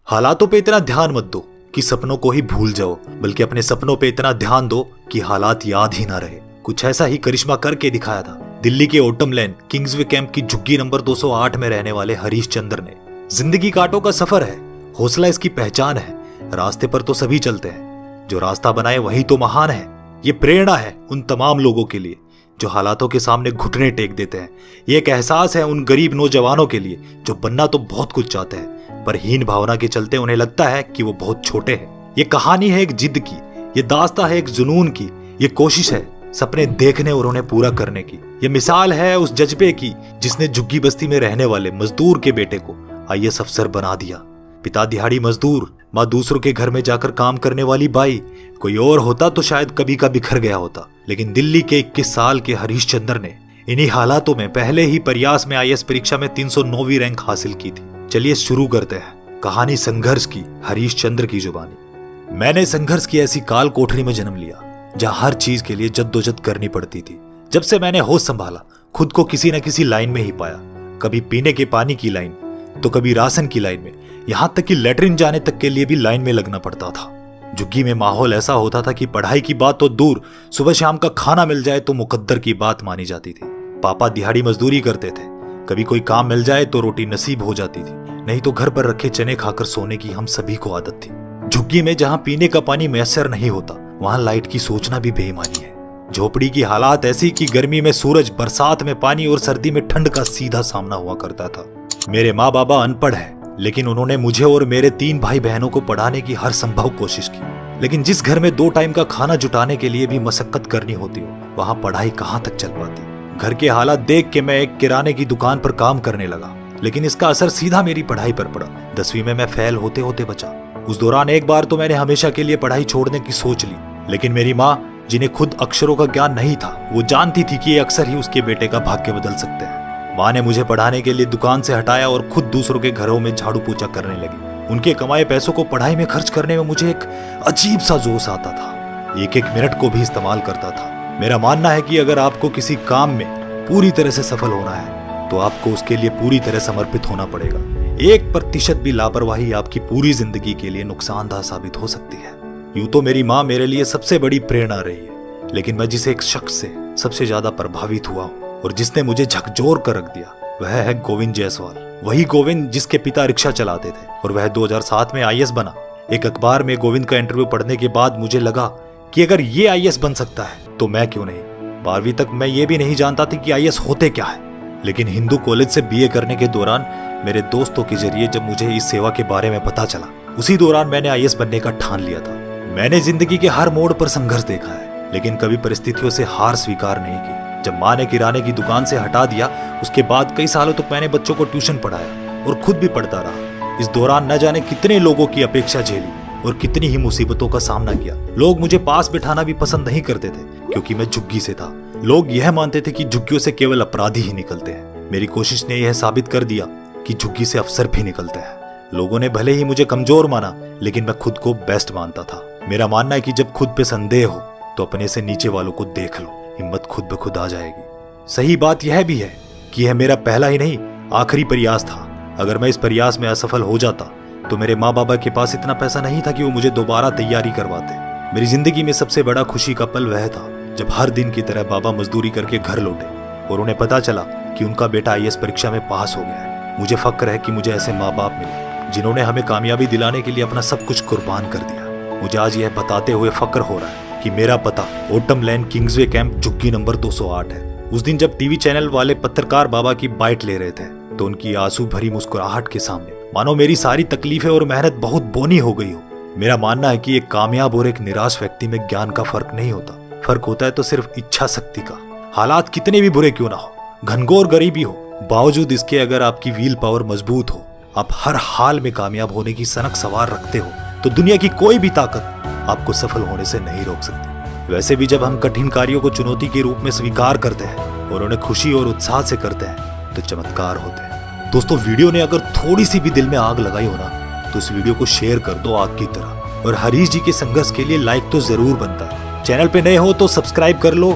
हालातों पे इतना ध्यान मत दो कि सपनों को ही भूल जाओ, बल्कि अपने सपनों पे इतना ध्यान दो कि हालात याद ही ना रहे। कुछ ऐसा ही करिश्मा करके दिखाया था दिल्ली के ओटम लेन किंग्सवे कैंप की झुग्गी नंबर 208 में रहने वाले हरीश चंद्र ने। जिंदगी कांटों का सफर है, हौसला इसकी पहचान है। रास्ते पर तो सभी चलते हैं, जो रास्ता बनाए वही तो महान है। ये प्रेरणा है उन तमाम लोगों के लिए जो हालातों के सामने घुटने टेक देते हैं। ये एक एहसास है उन गरीब नौजवानों के लिए जो बनना तो बहुत कुछ चाहते हैं, पर हीन भावना के चलते उन्हें लगता है कि वो बहुत छोटे हैं। ये कहानी है एक जिद की, ये दास्ता है एक जुनून की, ये कोशिश है सपने देखने और उन्हें पूरा करने की। ये मिसाल है उस जज्बे की जिसने झुग्गी बस्ती में रहने वाले मजदूर के बेटे को आईएएस अफसर बना दिया। पिता दिहाड़ी मजदूर, माँ दूसरों के घर में जाकर काम करने वाली बाई। कोई और होता तो शायद कभी का बिखर गया होता, लेकिन दिल्ली के 21 साल के हरीश चंद्र ने इन्हीं हालातों में पहले ही प्रयास में आईएएस परीक्षा में 309वीं रैंक हासिल की थी। चलिए शुरू करते हैं कहानी संघर्ष की, हरीश चंद्र की जुबानी। मैंने संघर्ष की ऐसी काल कोठरी में जन्म लिया जहां हर चीज के लिए जद्दोजहद करनी पड़ती थी। जब से मैंने होश संभाला खुद को किसी न किसी लाइन में ही पाया, कभी पीने के पानी की लाइन तो कभी राशन की लाइन में, यहां तक कि लेटरिन जाने तक के लिए भी लाइन में लगना पड़ता था। झुग्गी में माहौल ऐसा होता था कि पढ़ाई की बात तो दूर, सुबह शाम का खाना मिल जाए तो मुकद्दर की बात मानी जाती थी। पापा दिहाड़ी मजदूरी करते थे, कभी कोई काम मिल जाए तो रोटी नसीब हो जाती थी, नहीं तो घर पर रखे चने खाकर सोने की हम सभी को आदत थी। झुग्गी में जहां पीने का पानी मैसर नहीं होता वहां लाइट की सोचना भी बेईमानी है। झोपड़ी की हालात ऐसी कि गर्मी में सूरज, बरसात में पानी और सर्दी में ठंड का सीधा सामना हुआ करता था। मेरे माँ बाबा अनपढ़ है, लेकिन उन्होंने मुझे और मेरे 3 भाई बहनों को पढ़ाने की हर संभव कोशिश की। लेकिन जिस घर में 2 टाइम का खाना जुटाने के लिए भी मशक्कत करनी होती हो, वहां पढ़ाई कहां तक चल पाती। घर के हालात देख के मैं एक किराने की दुकान पर काम करने लगा, लेकिन इसका असर सीधा मेरी पढ़ाई पर पड़ा। 10वीं में मैं फेल होते होते बचा। उस दौरान एक बार तो मैंने हमेशा के लिए पढ़ाई छोड़ने की सोच ली, लेकिन मेरी माँ, जिन्हें खुद अक्षरों का ज्ञान नहीं था, वो जानती थी कि ये अक्सर ही उसके बेटे का भाग्य बदल सकते हैं। माँ ने मुझे पढ़ाने के लिए दुकान से हटाया और खुद दूसरों के घरों में झाड़ू पोछा करने लगी। उनके कमाए पैसों को पढ़ाई में खर्च करने में मुझे एक अजीब सा जोश आता था। एक एक मिनट को भी इस्तेमाल करता था। मेरा मानना है कि अगर आपको किसी काम में पूरी तरह से सफल होना है तो आपको उसके लिए पूरी तरह समर्पित होना पड़ेगा। 1% भी लापरवाही आपकी पूरी जिंदगी के लिए नुकसानदायक साबित हो सकती है। यूं तो मेरी माँ मेरे लिए सबसे बड़ी प्रेरणा रही है, लेकिन मैं जिस एक शख्स से सबसे ज्यादा प्रभावित हुआ हूँ और जिसने मुझे झकझोर कर रख दिया, वह है गोविंद जायसवाल। वही गोविंद जिसके पिता रिक्शा चलाते थे और वह 2007 में आईएएस बना। एक अखबार में गोविंद का इंटरव्यू पढ़ने के बाद मुझे लगा कि अगर ये आईएएस बन सकता है तो मैं क्यों नहीं। 12वीं तक मैं ये भी नहीं जानता था कि आईएएस होते क्या है, लेकिन हिंदू कॉलेज से बीए करने के दौरान मेरे दोस्तों के जरिए जब मुझे इस सेवा के बारे में पता चला, उसी दौरान मैंने आईएएस बनने का ठान लिया था। मैंने जिंदगी के हर मोड़ पर संघर्ष देखा है, लेकिन कभी परिस्थितियों से हार स्वीकार नहीं की। जब माँ ने किराने की दुकान से हटा दिया, उसके बाद कई सालों तक मैंने बच्चों को ट्यूशन पढ़ाया और खुद भी पढ़ता रहा। इस दौरान न जाने कितने लोगों की अपेक्षा झेली और कितनी ही मुसीबतों का सामना किया। लोग मुझे पास बिठाना भी पसंद नहीं करते थे क्योंकि मैं झुग्गी से था। लोग यह मानते थे कि झुग्गियों से केवल अपराधी ही निकलते हैं। मेरी कोशिश ने यह साबित कर दिया कि झुग्गी से अफसर भी निकलते हैं। लोगों ने भले ही मुझे कमजोर माना, लेकिन मैं खुद को बेस्ट मानता था। मेरा मानना है कि जब खुद पे संदेह हो तो अपने से नीचे वालों को देख लो, हिम्मत खुद ब खुद आ जाएगी। सही बात यह भी है कि यह मेरा पहला ही नहीं आखिरी प्रयास था। अगर मैं इस प्रयास में असफल हो जाता तो मेरे माँ बाबा के पास इतना पैसा नहीं था कि वो मुझे दोबारा तैयारी करवाते। मेरी जिंदगी में सबसे बड़ा खुशी का पल वह था जब हर दिन की तरह बाबा मजदूरी करके घर लौटे और उन्हें पता चला कि उनका बेटा आईएएस परीक्षा में पास हो गया है। मुझे फक्र है कि मुझे ऐसे माँ बाप मिले जिन्होंने हमें कामयाबी दिलाने के लिए अपना सब कुछ कुर्बान कर दिया। मुझे आज यह बताते हुए फक्र हो रहा है कि मेरा पता ओटम लेन किंग्सवे कैंप झुग्गी नंबर 208 है। उस दिन जब टीवी चैनल वाले पत्रकार बाबा की बाइट ले रहे थे तो उनकी आंसू भरी मुस्कुराहट के सामने मानो मेरी सारी तकलीफें और मेहनत बहुत बोनी हो गई हो। मेरा मानना है कि एक कामयाब और एक निराश व्यक्ति में ज्ञान का फर्क नहीं होता, फर्क होता है तो सिर्फ इच्छा शक्ति का। हालात कितने भी बुरे क्यों ना हो, घनघोर गरीबी हो, बावजूद इसके अगर आपकी व्हील पावर मजबूत हो, आप हर हाल में कामयाब होने की सनक सवार रखते हो, तो दुनिया की कोई भी ताकत आपको सफल होने से नहीं रोक सकती। वैसे भी जब हम कठिन कार्यों को चुनौती के रूप में स्वीकार करते हैं और उन्हें खुशी और उत्साह से करते हैं तो चमत्कार होते हैं। दोस्तों, वीडियो ने अगर थोड़ी सी भी दिल में आग लगाई हो ना तो उस वीडियो को शेयर कर दो आग की तरह। और हरीश जी के संघर्ष के लिए लाइक तो जरूर बनता है। चैनल पे नए हो तो सब्सक्राइब कर लो,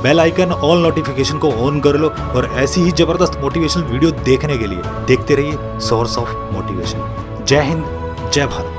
बेल आइकन ऑल नोटिफिकेशन को ऑन कर लो और ऐसी ही जबरदस्त मोटिवेशनल वीडियो देखने के लिए देखते रहिए सोर्स ऑफ मोटिवेशन। जय हिंद, जय भारत।